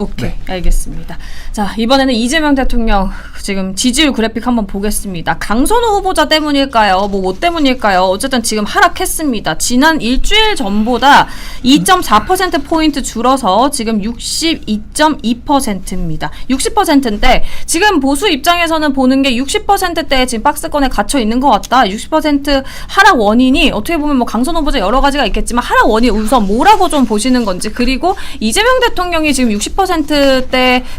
오케이, 알겠습니다. 자, 이번에는 이재명 대통령 지금 지지율 그래픽 한번 보겠습니다. 강선우 후보자 때문일까요? 뭐 때문일까요? 어쨌든 지금 하락했습니다. 지난 일주일 전보다 2.4%포인트 줄어서 지금 62.2%입니다. 60%인데 지금 보수 입장에서는 보는 게 60%대에 지금 박스권에 갇혀 있는 것 같다. 60% 하락 원인이 어떻게 보면 뭐 강선우 후보자 여러 가지가 있겠지만 하락 원인 우선 뭐라고 좀 보시는 건지, 그리고 이재명 대통령이 지금 60%대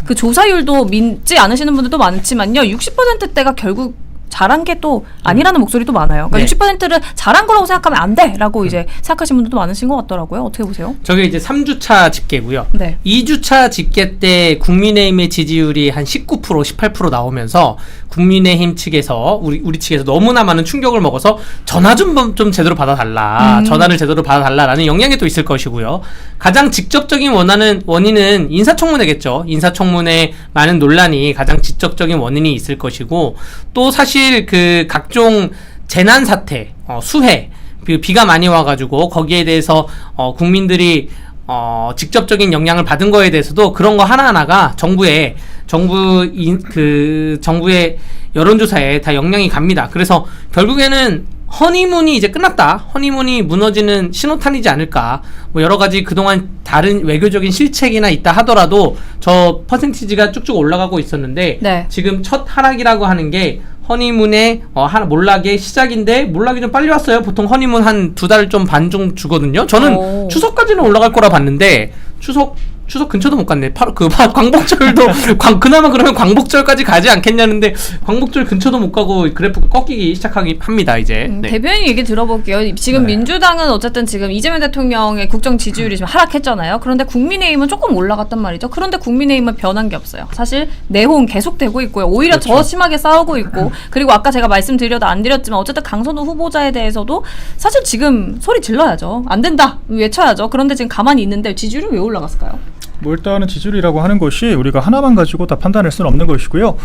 그 조사율도 믿지 않으시는 분들도 많지만요. 60%대가 결국 잘한 게 또 아니라는 목소리도 많아요. 그러니까 네. 60%를 잘한 거라고 생각하면 안 돼라고 이제 생각하시는 분들도 많으신 것 같더라고요. 어떻게 보세요? 저게 이제 3주차 집계고요. 네. 2주차 집계 때 국민의힘의 지지율이 한 19%, 18% 나오면서 국민의힘 측에서 우리 측에서 너무나 많은 충격을 먹어서 전화 좀 제대로 받아달라, 전화를 제대로 받아달라라는 영향이 또 있을 것이고요. 가장 직접적인 원인은 인사청문회겠죠. 인사청문회 많은 논란이 가장 직접적인 원인이 있을 것이고, 또 사실 그 각종 재난 사태, 수해, 비가 많이 와가지고 거기에 대해서 국민들이 직접적인 영향을 받은 거에 대해서도 그런 거 하나하나가 정부의 여론조사에 다 영향이 갑니다. 그래서 결국에는 허니문이 이제 끝났다, 허니문이 무너지는 신호탄이지 않을까. 뭐 여러 가지 그동안 다른 외교적인 실책이나 있다 하더라도 저 퍼센티지가 쭉쭉 올라가고 있었는데 네. 지금 첫 하락이라고 하는 게 허니문의 몰락의 시작인데, 몰락이 좀 빨리 왔어요. 보통 허니문 한 2달 좀 반 좀 주거든요. 저는 추석까지는 올라갈 거라 봤는데 추석 근처도 못 갔네. 광복절도 그나마 그러면 광복절까지 가지 않겠냐는데 광복절 근처도 못 가고 그래프가 꺾이기 시작하기 합니다. 이제 네. 대변인 얘기 들어볼게요. 지금 네. 민주당은 어쨌든 지금 이재명 대통령의 국정 지지율이 좀 하락했잖아요. 그런데 국민의힘은 조금 올라갔단 말이죠. 그런데 국민의힘은 변한 게 없어요. 사실 내홍 계속되고 있고요. 오히려 그렇죠. 더 심하게 싸우고 있고, 그리고 아까 제가 말씀드려도 안 드렸지만 어쨌든 강선우 후보자에 대해서도 사실 지금 소리 질러야죠. 안 된다 외쳐야죠. 그런데 지금 가만히 있는데 지지율이 왜 올라갔을까요? 뭐 일단은 지지율이라고 하는 것이 우리가 하나만 가지고 다 판단할 수는 없는 것이고요.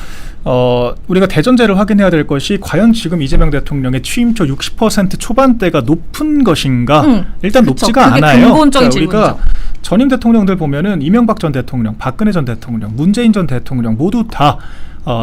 우리가 대전제를 확인해야 될 것이 과연 지금 이재명 대통령의 취임초 60% 초반대가 높은 것인가? 일단 그쵸. 높지가 않아요. 근본적인 그러니까 우리가 전임 대통령들 보면은 이명박 전 대통령, 박근혜 전 대통령, 문재인 전 대통령 모두 다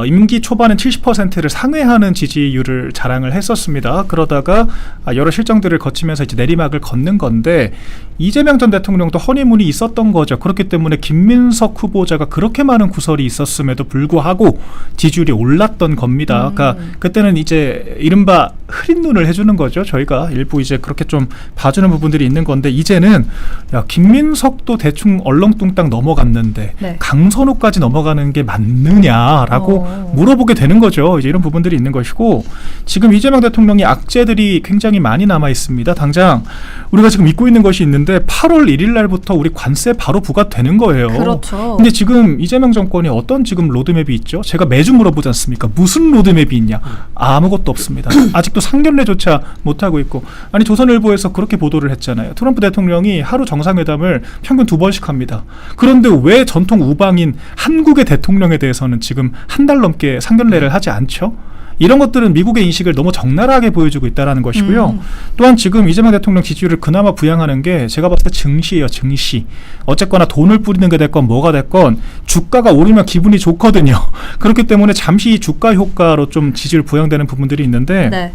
임기 초반엔 70%를 상회하는 지지율을 자랑을 했었습니다. 그러다가 여러 실정들을 거치면서 이제 내리막을 걷는 건데, 이재명 전 대통령도 허니문이 있었던 거죠. 그렇기 때문에 김민석 후보자가 그렇게 많은 구설이 있었음에도 불구하고 지지율이 올랐던 겁니다. 그러니까 그때는 이제 이른바 흐린 눈을 해주는 거죠. 저희가 일부 이제 그렇게 좀 봐주는 부분들이 있는 건데, 이제는 야, 김민석도 대충 얼렁뚱땅 넘어갔는데 네. 강선우까지 넘어가는 게 맞느냐라고 물어보게 되는 거죠. 이제 이런 부분들이 있는 것이고, 지금 이재명 대통령이 악재들이 굉장히 많이 남아 있습니다. 당장 우리가 지금 잊고 있는 것이 있는데 8월 1일 날부터 우리 관세 바로 부과되는 거예요. 그렇죠. 근데 지금 이재명 정권이 어떤 지금 로드맵이 있죠? 제가 매주 물어보지 않습니까? 무슨 로드맵이 있냐? 아무것도 없습니다. 아직도 상견례조차 못하고 있고, 아니 조선일보에서 그렇게 보도를 했잖아요. 트럼프 대통령이 하루 정상회담을 평균 2번씩 합니다. 그런데 왜 전통 우방인 한국의 대통령에 대해서는 지금 한 달 넘게 상견례를 하지 않죠? 이런 것들은 미국의 인식을 너무 적나라하게 보여주고 있다는 것이고요. 또한 지금 이재명 대통령 지지율을 그나마 부양하는 게 제가 봤을 때 증시예요. 증시. 어쨌거나 돈을 뿌리는 게 됐건 뭐가 됐건 주가가 오르면 기분이 좋거든요. 그렇기 때문에 잠시 주가 효과로 좀 지지율 부양되는 부분들이 있는데 네.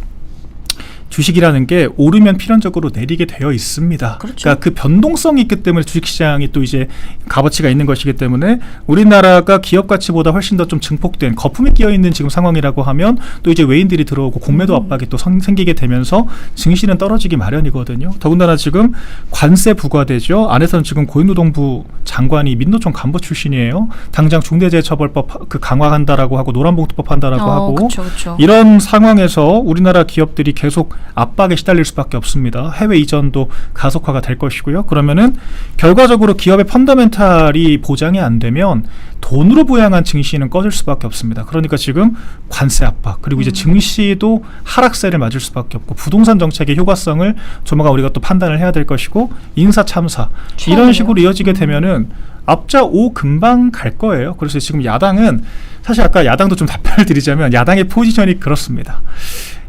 주식이라는 게 오르면 필연적으로 내리게 되어 있습니다. 그렇죠. 그러니까 그 변동성이 있기 때문에 주식시장이 또 이제 값어치가 있는 것이기 때문에 우리나라가 기업 가치보다 훨씬 더 좀 증폭된 거품이 끼어 있는 지금 상황이라고 하면 또 이제 외인들이 들어오고 공매도 압박이 또 생기게 되면서 증시는 떨어지기 마련이거든요. 더군다나 지금 관세 부과되죠. 안에서는 지금 고용노동부 장관이 민노총 간부 출신이에요. 당장 중대재해처벌법 강화한다라고 하고 노란봉투법 한다라고 하고 그쵸. 이런 상황에서 우리나라 기업들이 계속 압박에 시달릴 수밖에 없습니다. 해외 이전도 가속화가 될 것이고요. 그러면은 결과적으로 기업의 펀더멘탈이 보장이 안 되면 돈으로 부양한 증시는 꺼질 수밖에 없습니다. 그러니까 지금 관세 압박, 그리고 이제 증시도 하락세를 맞을 수밖에 없고, 부동산 정책의 효과성을 조만간 우리가 또 판단을 해야 될 것이고, 인사 참사 이런 식으로 이어지게 되면은 앞자 5 금방 갈 거예요. 그래서 지금 야당은 사실 아까 야당도 좀 답변을 드리자면 야당의 포지션이 그렇습니다.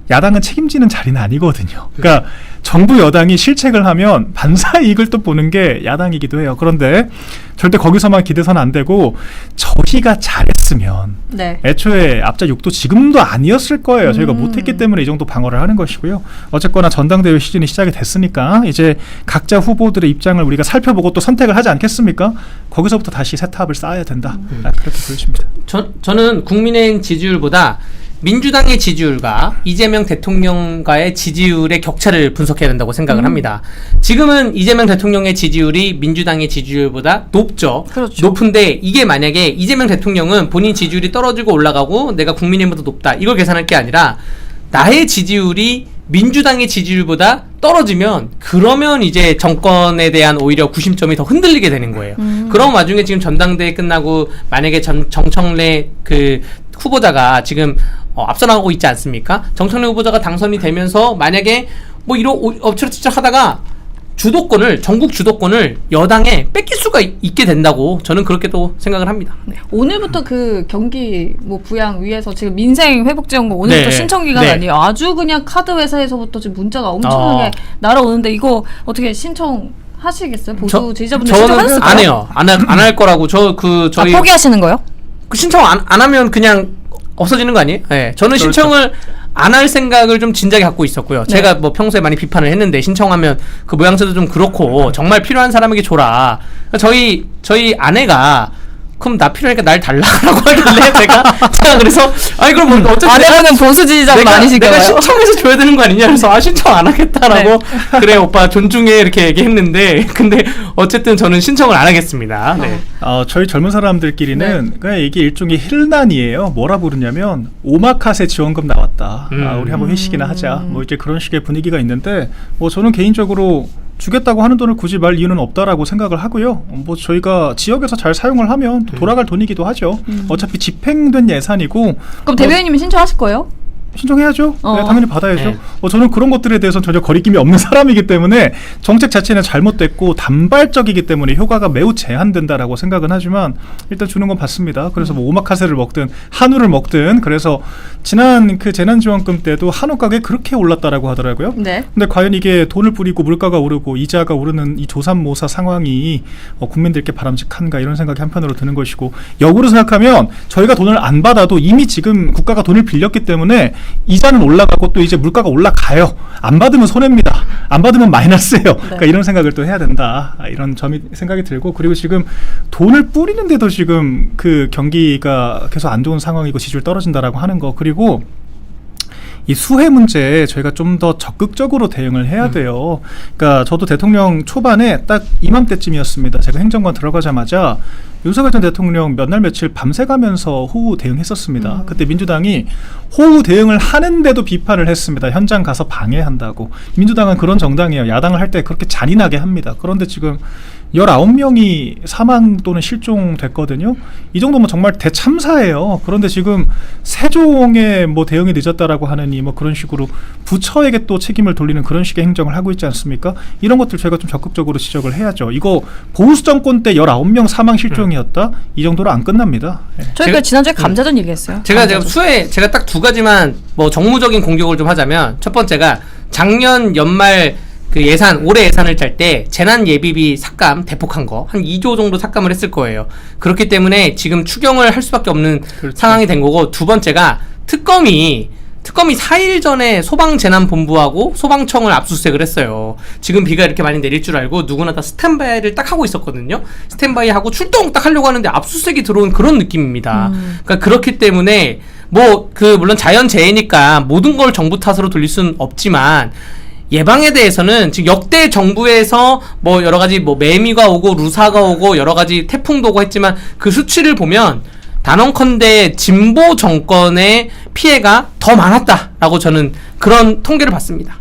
야당은 책임지는 자리는 아니거든요. 그러니까 정부 여당이 실책을 하면 반사 이익을 또 보는 게 야당이기도 해요. 그런데 절대 거기서만 기대서는 안 되고 저희가 잘했으면 네. 애초에 앞자 6도 지금도 아니었을 거예요. 저희가 못했기 때문에 이 정도 방어를 하는 것이고요. 어쨌거나 전당대회 시즌이 시작이 됐으니까 이제 각자 후보들의 입장을 우리가 살펴보고 또 선택을 하지 않겠습니까? 거기서부터 다시 세탑을 쌓아야 된다. 그렇게 보여집니다. 저는 국민의힘 지지율보다 민주당의 지지율과 이재명 대통령과의 지지율의 격차를 분석해야 된다고 생각을 합니다. 지금은 이재명 대통령의 지지율이 민주당의 지지율보다 높죠. 그렇죠. 높은데 이게 만약에 이재명 대통령은 본인 지지율이 떨어지고 올라가고 내가 국민의힘보다 높다 이걸 계산할 게 아니라 나의 지지율이 민주당의 지지율보다 떨어지면 그러면 이제 정권에 대한 오히려 구심점이 더 흔들리게 되는 거예요. 그런 와중에 지금 전당대회 끝나고 만약에 정청래 그 후보자가 지금 앞서 나가고 있지 않습니까? 정청래 후보자가 당선이 되면서 만약에 뭐 이런 엎치락뒤치락 하다가 전국 주도권을 여당에 뺏길 수가 있게 된다고 저는 그렇게 또 생각을 합니다. 네. 오늘부터 그 경기 뭐 부양 위해서 지금 민생 회복지원금 오늘부터 네. 신청 기간 네. 아니에요. 아주 그냥 카드 회사에서부터 지금 문자가 엄청나게 날아오는데 이거 어떻게 신청하시겠어요? 보수 지지자분들 저는 신청하셨을까요? 안 해요. 안 할 거라고 저희 포기하시는 거요? 그 신청 안 하면 그냥 없어지는 거 아니에요? 네. 저는 그렇죠. 신청을 안 할 생각을 좀 진작에 갖고 있었고요. 네. 제가 뭐 평소에 많이 비판을 했는데 신청하면 그 모양새도 좀 그렇고 정말 필요한 사람에게 줘라. 저희 아내가 그럼 나 필요하니까 날 달라고 하길래 제가 그래서 아니 그럼 뭐 어쨌든 아내분은 보수 지지자분 아니신가요? 내가 신청해서 줘야 되는 거 아니냐 그래서 신청 안 하겠다라고 네. 그래 오빠 존중해 이렇게 얘기했는데 근데 어쨌든 저는 신청을 안 하겠습니다. 네. 저희 젊은 사람들끼리는 그냥 이게 일종의 힐난이에요. 뭐라 부르냐면 오마카세 지원금 나왔다. 우리 한번 회식이나 하자. 뭐 이제 그런 식의 분위기가 있는데 뭐 저는 개인적으로 주겠다고 하는 돈을 굳이 말 이유는 없다라고 생각을 하고요. 뭐 저희가 지역에서 잘 사용을 하면 돌아갈 돈이기도 하죠. 어차피 집행된 예산이고. 그럼 대변인님이 신청하실 거예요? 신청해야죠. 네, 당연히 받아야죠. 네. 저는 그런 것들에 대해서는 전혀 거리낌이 없는 사람이기 때문에 정책 자체는 잘못됐고 단발적이기 때문에 효과가 매우 제한된다라고 생각은 하지만 일단 주는 건 받습니다. 그래서 뭐 오마카세를 먹든 한우를 먹든 그래서 지난 그 재난지원금 때도 한우 가격이 그렇게 올랐다라고 하더라고요. 네. 근데 과연 이게 돈을 뿌리고 물가가 오르고 이자가 오르는 이 조삼모사 상황이 국민들께 바람직한가 이런 생각이 한편으로 드는 것이고 역으로 생각하면 저희가 돈을 안 받아도 이미 지금 국가가 돈을 빌렸기 때문에 이자는 올라가고 또 이제 물가가 올라가요. 안 받으면 손해입니다. 안 받으면 마이너스예요. 그러니까 이런 생각을 또 해야 된다. 이런 점이 생각이 들고 그리고 지금 돈을 뿌리는데도 지금 그 경기가 계속 안 좋은 상황이고 지지율 떨어진다라고 하는 거 그리고 이 수해 문제에 저희가 좀 더 적극적으로 대응을 해야 돼요. 그러니까 저도 대통령 초반에 딱 이맘때쯤이었습니다. 제가 행정관 들어가자마자 윤석열 전 대통령 몇 날 며칠 밤새 가면서 호우 대응했었습니다. 그때 민주당이 호우 대응을 하는데도 비판을 했습니다. 현장 가서 방해한다고. 민주당은 그런 정당이에요. 야당을 할 때 그렇게 잔인하게 합니다. 그런데 지금 19명이 사망 또는 실종됐거든요. 이 정도면 정말 대참사예요. 그런데 지금 세종의 뭐 대응이 늦었다라고 하느니 뭐 그런 식으로 부처에게 또 책임을 돌리는 그런 식의 행정을 하고 있지 않습니까? 이런 것들 저희가 좀 적극적으로 지적을 해야죠. 이거 보수 정권 때 19명 사망 실종이었다? 이 정도로 안 끝납니다. 네. 저희가 지난주에 감자전 얘기했어요. 제가 딱 두 가지만 뭐 정무적인 공격을 좀 하자면 첫 번째가 작년 연말 그 올해 예산을 짤 때 재난 예비비 삭감 대폭한 거 한 2조 정도 삭감을 했을 거예요. 그렇기 때문에 지금 추경을 할 수밖에 없는 그렇죠. 상황이 된 거고 두 번째가 특검이 4일 전에 소방재난본부하고 소방청을 압수수색을 했어요. 지금 비가 이렇게 많이 내릴 줄 알고 누구나 다 스탠바이를 딱 하고 있었거든요. 스탠바이 하고 출동 딱 하려고 하는데 압수수색이 들어온 그런 느낌입니다. 그러니까 그렇기 때문에 물론 자연재해니까 모든 걸 정부 탓으로 돌릴 수는 없지만 예방에 대해서는 지금 역대 정부에서 뭐 여러 가지 뭐 매미가 오고 루사가 오고 여러 가지 태풍도 오고 했지만 그 수치를 보면 단언컨대 진보 정권의 피해가 더 많았다라고 저는 그런 통계를 봤습니다.